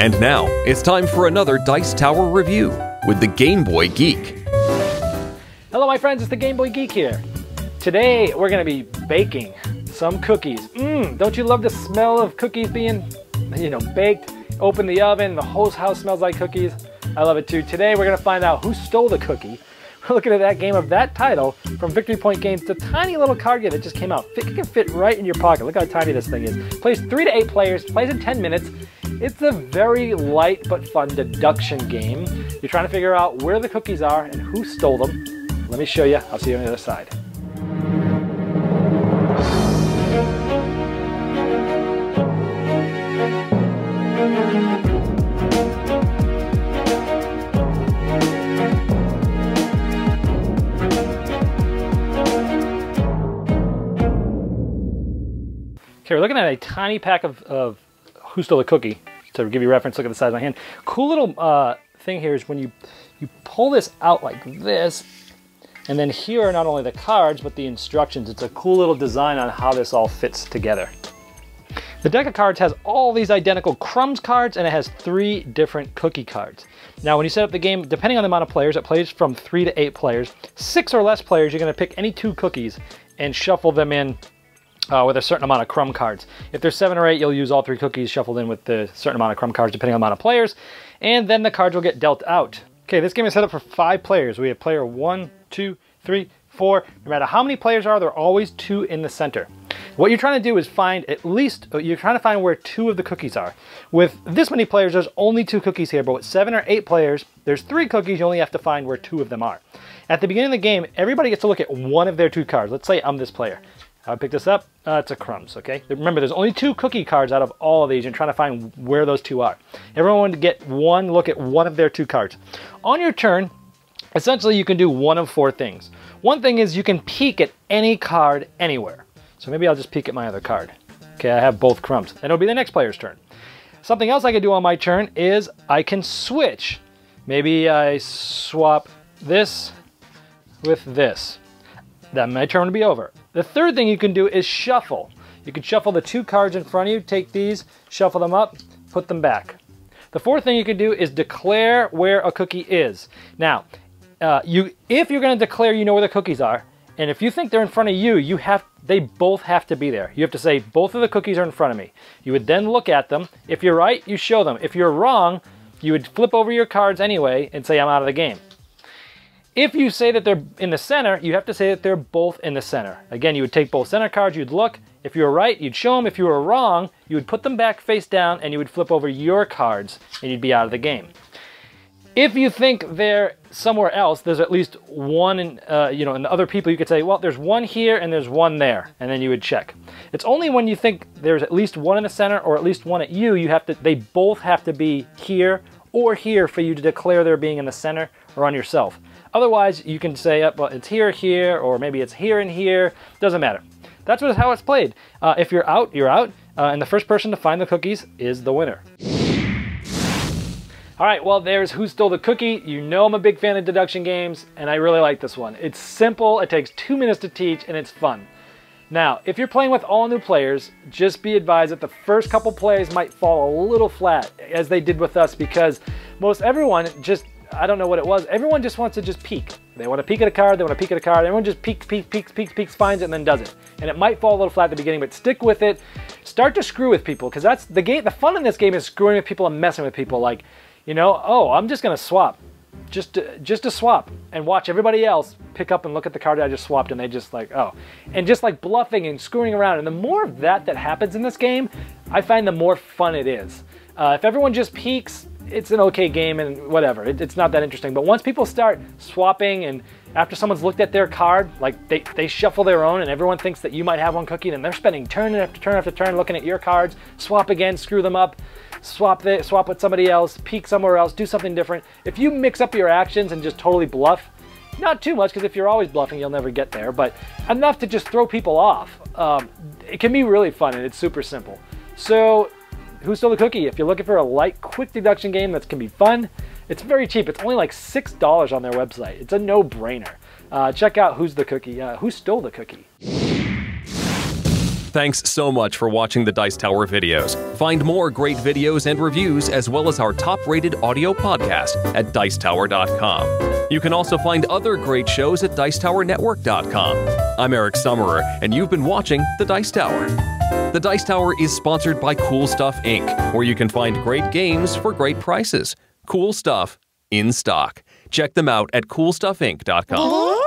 And now, it's time for another Dice Tower review with the Game Boy Geek. Hello my friends, it's the Game Boy Geek here. Today we're going to be baking some cookies. Don't you love the smell of cookies being, baked? Open the oven, the whole house smells like cookies. I love it too. Today we're going to find out who stole the cookie. We're looking at that game of that title from Victory Point Games. The tiny little card game that just came out. It can fit right in your pocket. Look how tiny this thing is. Plays 3 to 8 players, plays in 10 minutes. It's a very light but fun deduction game. You're trying to figure out where the cookies are and who stole them. Let me show you. I'll see you on the other side. Okay, we're looking at a tiny pack of Who Stole the Cookie. To give you a reference, look at the size of my hand. Cool little thing here is when you pull this out like this, and then here are not only the cards, but the instructions. It's a cool little design on how this all fits together. The deck of cards has all these identical crumbs cards, and it has 3 different cookie cards. Now, when you set up the game, depending on the amount of players, it plays from 3 to 8 players. 6 or less players, you're gonna pick any 2 cookies and shuffle them in with a certain amount of crumb cards. If there's 7 or 8, you'll use all 3 cookies shuffled in with the certain amount of crumb cards, depending on the amount of players, and then the cards will get dealt out. Okay, this game is set up for 5 players. We have player 1, 2, 3, 4. No matter how many players are, there are always 2 in the center. What you're trying to do is find you're trying to find where 2 of the cookies are. With this many players, there's only 2 cookies here, but with 7 or 8 players, there's 3 cookies. You only have to find where 2 of them are. At the beginning of the game, everybody gets to look at one of their 2 cards. Let's say I'm this player. I pick this up, it's a crumbs, okay? Remember, there's only 2 cookie cards out of all of these. You're trying to find where those 2 are. Everyone to get one look at one of their 2 cards. On your turn, essentially you can do one of 4 things. One thing is you can peek at any card anywhere. So maybe I'll just peek at my other card. Okay, I have both crumbs. And it'll be the next player's turn. Something else I can do on my turn is I can switch. Maybe I swap this with this. Then my turn will be over. The third thing you can do is shuffle. You can shuffle the 2 cards in front of you, take these, shuffle them up, put them back. The fourth thing you can do is declare where a cookie is. Now, if you're going to declare you know where the cookies are, and if you think they're in front of you, they both have to be there. You have to say, both of the cookies are in front of me. You would then look at them. If you're right, you show them. If you're wrong, you would flip over your cards anyway and say, I'm out of the game. If you say that they're in the center, you have to say that they're both in the center. Again, you would take both center cards, you'd look. If you were right, you'd show them. If you were wrong, you would put them back face down and you would flip over your cards and you'd be out of the game. If you think they're somewhere else, there's at least one, and the other people, you could say, well, there's one here and there's one there, and then you would check. It's only when you think there's at least one in the center or at least one at you, they both have to be here or here for you to declare they're being in the center or on yourself. Otherwise, you can say, well, it's here, or maybe it's here and here. Doesn't matter. That's how it's played. If you're out, you're out. And the first person to find the cookies is the winner. All right, well, there's Who Stole the Cookie. You know I'm a big fan of deduction games, and I really like this one. It's simple, it takes 2 minutes to teach, and it's fun. Now, if you're playing with all new players, just be advised that the first couple plays might fall a little flat, as they did with us, because most everyone just, I don't know what it was, everyone just wants to just peek. They want to peek at a card, everyone just peeks, finds it, and then does it. And it might fall a little flat at the beginning, but stick with it. Start to screw with people, because that's the game. The fun in this game is screwing with people and messing with people. Like, oh, I'm just gonna swap. Just to swap and watch everybody else pick up and look at the card I just swapped, and they just like, oh. And just like bluffing and screwing around. And the more of that happens in this game, I find the more fun it is. If everyone just peeks, it's an okay game and whatever. It's not that interesting. But once people start swapping, and after someone's looked at their card, like they shuffle their own and everyone thinks that you might have one cookie, and they're spending turn after turn after turn looking at your cards, swap again, screw them up, swap with somebody else, peek somewhere else, do something different. If you mix up your actions and just totally bluff, not too much, because if you're always bluffing, you'll never get there, but enough to just throw people off. It can be really fun, and it's super simple. So, Who Stole the Cookie? If you're looking for a light, quick deduction game that can be fun, it's very cheap. It's only like $6 on their website. It's a no-brainer. Check out Who Stole the Cookie. Thanks so much for watching the Dice Tower videos. Find more great videos and reviews, as well as our top-rated audio podcast at Dicetower.com. You can also find other great shows at DicetowerNetwork.com. I'm Eric Summerer, and you've been watching The Dice Tower. The Dice Tower is sponsored by Cool Stuff Inc., where you can find great games for great prices. Cool stuff in stock. Check them out at CoolStuffInc.com.